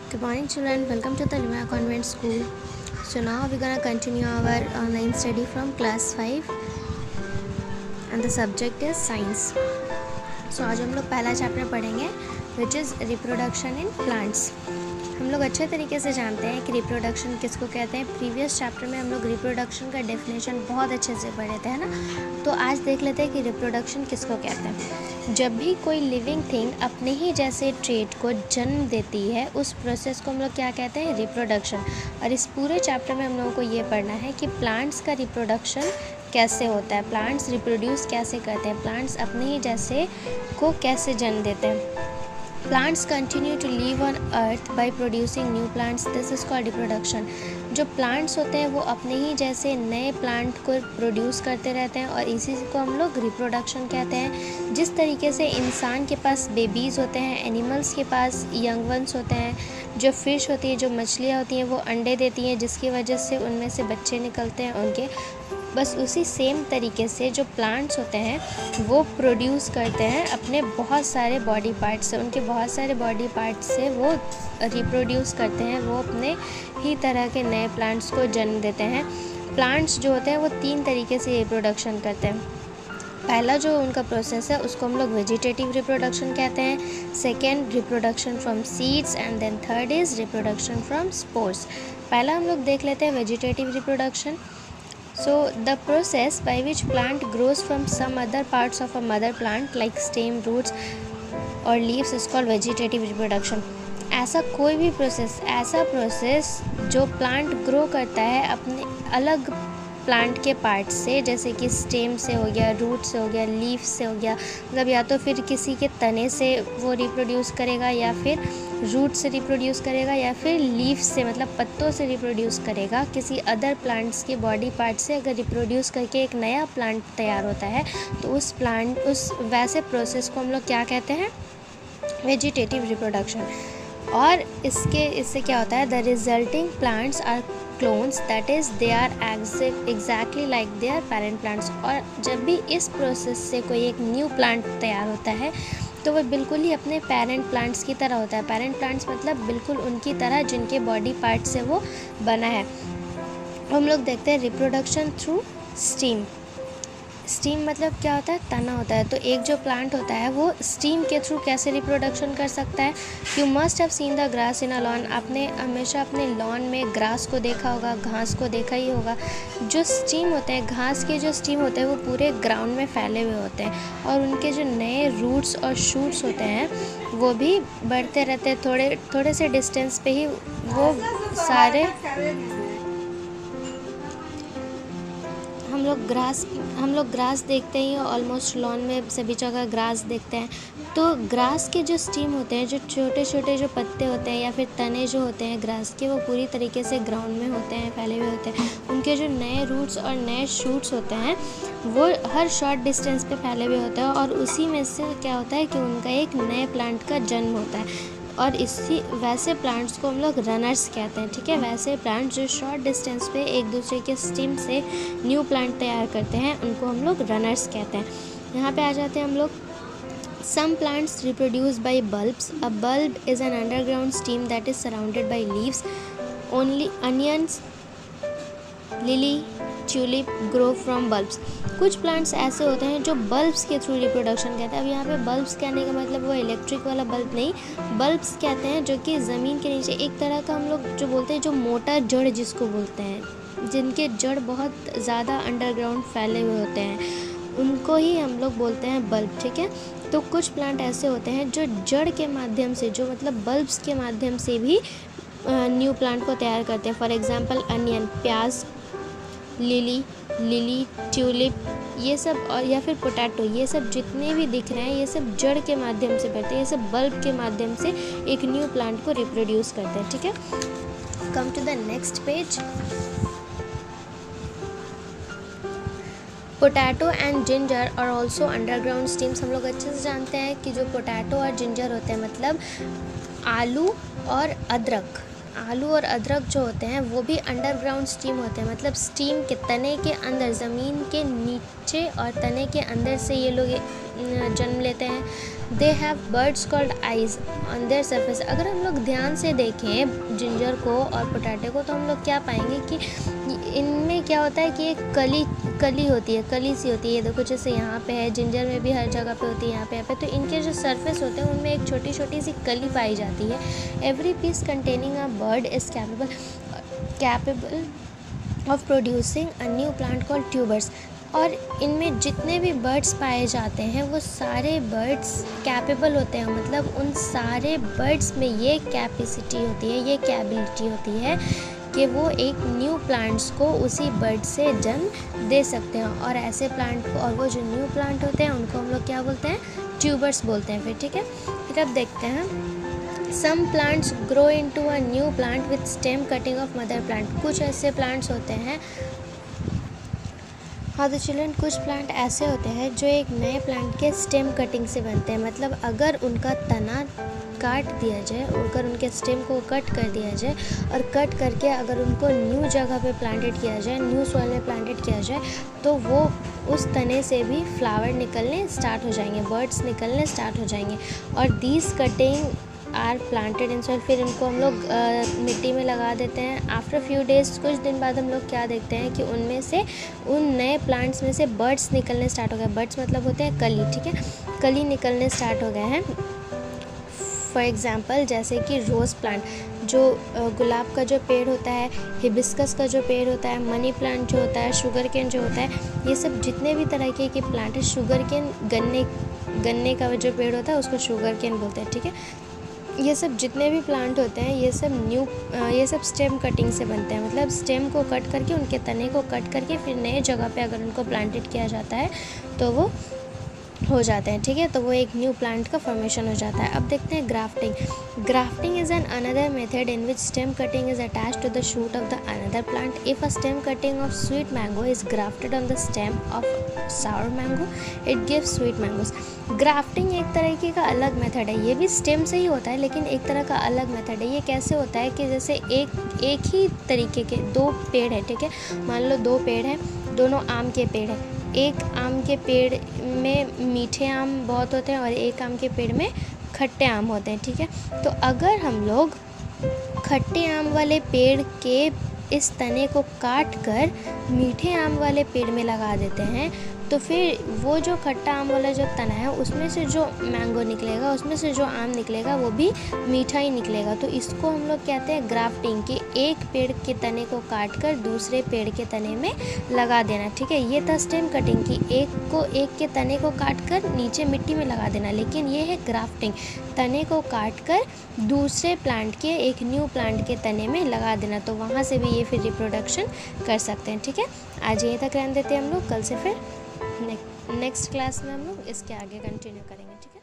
Good morning, children. Welcome to the Limaya Convent School. So now we're gonna continue our online study from class 5, and the subject is science. So आज हम लोग पहला chapter पढ़ेंगे which is reproduction in plants. हम लोग अच्छे तरीके से जानते हैं कि रिप्रोडक्शन किसको कहते हैं. प्रीवियस चैप्टर में हम लोग रिप्रोडक्शन का डेफिनेशन बहुत अच्छे से पढ़े थे, है ना. तो आज देख लेते हैं कि रिप्रोडक्शन किसको कहते हैं. जब भी कोई लिविंग थिंग अपने ही जैसे ट्रेट को जन्म देती है, उस प्रोसेस को हम लोग क्या कहते हैं, रिप्रोडक्शन. और इस पूरे चैप्टर में हम लोगों को ये पढ़ना है कि प्लांट्स का रिप्रोडक्शन कैसे होता है, प्लांट्स रिप्रोड्यूस कैसे करते हैं, प्लांट्स अपने ही जैसे को कैसे जन्म देते हैं. Plants continue to live on earth by producing new plants. This is called reproduction. जो प्लांट्स होते हैं वो अपने ही जैसे नए प्लांट को प्रोड्यूस करते रहते हैं और इसी को हम लोग रिप्रोडक्शन कहते हैं. जिस तरीके से इंसान के पास बेबीज़ होते हैं, एनिमल्स के पास यंग वंस होते हैं, जो फ़िश होती है, जो मछलियाँ होती हैं वो अंडे देती हैं जिसकी वजह से उनमें से बच्चे निकलते हैं उनके. बस उसी सेम तरीके से जो प्लांट्स होते हैं वो प्रोड्यूस करते हैं अपने बहुत सारे बॉडी पार्ट्स से, उनके बहुत सारे बॉडी पार्ट्स से वो रिप्रोड्यूस करते हैं, वो अपने ही तरह के नए प्लांट्स को जन्म देते हैं. प्लांट्स जो होते हैं वो 3 तरीके से रिप्रोडक्शन करते हैं. पहला जो उनका प्रोसेस है उसको हम लोग वेजिटेटिव रिप्रोडक्शन कहते हैं. Second reproduction from seeds and then third is reproduction from spores. पहला हम लोग देख लेते हैं vegetative reproduction. So the process by which plant grows from some other parts of a mother plant like stem, roots or leaves is called vegetative reproduction. ऐसा कोई भी ऐसा प्रोसेस जो प्लांट ग्रो करता है अपने अलग प्लांट के पार्ट से, जैसे कि स्टेम से हो गया, रूट से हो गया, लीफ से हो गया, मतलब या तो फिर किसी के तने से वो रिप्रोड्यूस करेगा या फिर रूट से रिप्रोड्यूस करेगा या फिर लीफ से मतलब पत्तों से रिप्रोड्यूस करेगा. किसी अदर प्लांट्स के बॉडी पार्ट से अगर रिप्रोड्यूस करके एक नया प्लांट तैयार होता है तो उस वैसे प्रोसेस को हम लोग क्या कहते हैं, वेजिटेटिव रिप्रोडक्शन. और इससे क्या होता है, the resulting plants are clones, that is they are exactly like their parent plants. और जब भी इस प्रोसेस से कोई एक न्यू प्लांट तैयार होता है तो वह बिल्कुल ही अपने पेरेंट प्लांट्स की तरह होता है. पेरेंट प्लांट्स मतलब बिल्कुल उनकी तरह जिनके बॉडी पार्ट से वो बना है. हम लोग देखते हैं रिप्रोडक्शन थ्रू स्टीम. स्टीम मतलब क्या होता है, तना होता है. तो एक जो प्लांट होता है वो स्टीम के थ्रू कैसे रिप्रोडक्शन कर सकता है. You must have seen the grass in a lawn. आपने हमेशा अपने लॉन में ग्रास को देखा होगा, घास को देखा ही होगा. जो स्टीम होते हैं, घास के जो स्टीम होते हैं वो पूरे ग्राउंड में फैले हुए होते हैं और उनके जो नए रूट्स और शूट्स होते हैं वो भी बढ़ते रहते हैं. थोड़े से डिस्टेंस पे ही वो सारे हम लोग ग्रास देखते ही ऑलमोस्ट लॉन में सभी जगह ग्रास देखते हैं. तो ग्रास के जो स्टीम होते हैं, जो छोटे छोटे जो पत्ते होते हैं या फिर तने जो होते हैं ग्रास के, वो पूरी तरीके से ग्राउंड में होते हैं, फैले हुए होते हैं. उनके जो नए रूट्स और नए शूट्स होते हैं वो हर शॉर्ट डिस्टेंस पे फैले हुए होते हैं और उसी में से क्या होता है कि उनका एक नए प्लांट का जन्म होता है. और वैसे प्लांट्स को हम लोग रनर्स कहते हैं. ठीक है, वैसे प्लांट्स जो शॉर्ट डिस्टेंस पे एक दूसरे के स्टेम से न्यू प्लांट तैयार करते हैं उनको हम लोग रनर्स कहते हैं. यहाँ पे आ जाते हैं हम लोग. Some plants reproduce by bulbs. A bulb is an underground stem that is surrounded by leaves. Only onions, lily, tulip grow from bulbs. कुछ प्लांट्स ऐसे होते हैं जो बल्ब्स के थ्रू रिप्रोडक्शन कहते हैं. अब यहाँ पे बल्ब्स कहने का मतलब वो इलेक्ट्रिक वाला बल्ब नहीं, बल्ब्स कहते हैं जो कि ज़मीन के नीचे एक तरह का हम लोग जो बोलते हैं, जो मोटा जड़ जिसको बोलते हैं, जिनके जड़ बहुत ज़्यादा अंडरग्राउंड फैले हुए होते हैं, उनको ही हम लोग बोलते हैं बल्ब. ठीक है, तो कुछ प्लांट ऐसे होते हैं जो जड़ के माध्यम से, जो मतलब बल्ब्स के माध्यम से भी न्यू प्लांट को तैयार करते हैं. फॉर एग्जांपल अनियन, प्याज, लिली, ट्यूलिप, ये सब, और या फिर पोटैटो, ये सब जितने भी दिख रहे हैं ये सब जड़ के माध्यम से बढ़ते हैं, ये सब बल्ब के माध्यम से एक न्यू प्लांट को रिप्रोड्यूस करते हैं. ठीक है, come to the next page. Potato and ginger और ऑल्सो अंडरग्राउंड स्टीम्स. हम लोग अच्छे से जानते हैं कि जो पोटैटो और जिंजर होते हैं मतलब आलू और अदरक जो होते हैं वो भी अंडरग्राउंड स्टीम होते हैं. मतलब स्टीम के तने के अंदर, ज़मीन के नीचे और तने के अंदर से ये लोग जन्म लेते हैं। They have birds called eyes on their surface. अगर हम लोग ध्यान से देखें जिंजर को और पोटैटो को तो हम लोग क्या पाएंगे कि इनमें क्या होता है कि एक कली होती है, कली सी होती है। देखो जैसे यहाँ पे है, जिंजर में भी हर जगह पे होती है, यहाँ पे तो इनके जो सरफेस होते हैं उनमें एक छोटी छोटी सी कली पाई जाती है। Every piece containing a bird is capable of producing a new plant called tubers. और इनमें जितने भी बर्ड्स पाए जाते हैं वो सारे बर्ड्स कैपेबल होते हैं, मतलब उन सारे बर्ड्स में ये कैपेसिटी होती है, ये कैपेबिलिटी होती है कि वो एक न्यू प्लांट्स को उसी बर्ड से जन्म दे सकते हैं। और ऐसे प्लांट को, और वो जो न्यू प्लांट होते हैं उनको हम लोग क्या बोलते हैं, ट्यूबर्स बोलते हैं। फिर ठीक है, फिर अब देखते हैं some plants grow into a new plant with stem cutting of mother plant. कुछ ऐसे प्लांट्स होते हैं, हाँ तो चिल्ड्रन, कुछ प्लांट ऐसे होते हैं जो एक नए प्लांट के स्टेम कटिंग से बनते हैं। मतलब अगर उनका तना काट दिया जाए, अगर उनके स्टेम को कट कर दिया जाए और कट करके अगर उनको न्यू जगह पे प्लांटेड किया जाए, न्यू सॉइल में प्लांटेड किया जाए, तो वो उस तने से भी फ्लावर निकलने स्टार्ट हो जाएंगे, बर्ड्स निकलने स्टार्ट हो जाएंगे। और these cutting are planted in soil. फिर इनको हम लोग मिट्टी में लगा देते हैं। आफ्टर फ्यू डेज, कुछ दिन बाद हम लोग क्या देखते हैं कि उनमें से, उन नए प्लांट्स में से बर्ड्स निकलने स्टार्ट हो गए। बर्ड्स मतलब होते हैं कली, ठीक है, कली निकलने स्टार्ट हो गए हैं। फॉर एग्ज़ाम्पल जैसे कि रोज़ प्लांट, जो गुलाब का जो पेड़ होता है, हिबिस्कस का जो पेड़ होता है, मनी प्लांट जो होता है, शुगर केन जो होता है, ये सब जितने भी तरह के प्लांट है, शुगर केन, गन्ने का जो पेड़ होता है उसको शुगर केन बोलते हैं, ठीक है। ये सब जितने भी प्लांट होते हैं ये सब स्टेम कटिंग से बनते हैं। मतलब स्टेम को कट करके, उनके तने को कट करके फिर नए जगह पे अगर उनको प्लांटेड किया जाता है तो वो हो जाते हैं, ठीक है, तो वो एक न्यू प्लांट का फॉर्मेशन हो जाता है। अब देखते हैं grafting. Grafting is an another method in which stem cutting is attached to the shoot of the another plant. If a stem cutting of sweet mango is grafted on the stem of sour mango, it gives sweet mangoes. Grafting एक तरीके का अलग method है, ये भी stem से ही होता है लेकिन एक तरह का अलग मेथड है। ये कैसे होता है कि जैसे एक ही तरीके के दो पेड़ है, ठीक है, मान लो दो पेड़ हैं, दोनों आम के पेड़ हैं। एक आम के पेड़ में मीठे आम बहुत होते हैं और एक आम के पेड़ में खट्टे आम होते हैं, ठीक है। तो अगर हम लोग खट्टे आम वाले पेड़ के इस तने को काट कर मीठे आम वाले पेड़ में लगा देते हैं तो फिर वो जो खट्टा आम वाला जो तना है उसमें से जो मैंगो निकलेगा, उसमें से जो आम निकलेगा वो भी मीठा ही निकलेगा। तो इसको हम लोग कहते हैं ग्राफ्टिंग, कि एक पेड़ के तने को काट कर दूसरे पेड़ के तने में लगा देना, ठीक है। ये था स्टेम कटिंग की, एक के तने को काट कर नीचे मिट्टी में लगा देना, लेकिन ये है ग्राफ्टिंग, तने को काट कर दूसरे प्लांट के, एक न्यू प्लांट के तने में लगा देना। तो वहाँ से भी ये फिर रिप्रोडक्शन कर सकते हैं, ठीक है। आज यहीं तक रहने देते हैं हम लोग, कल से फिर नेक्स्ट क्लास में हम लोग इसके आगे कंटिन्यू करेंगे, ठीक है।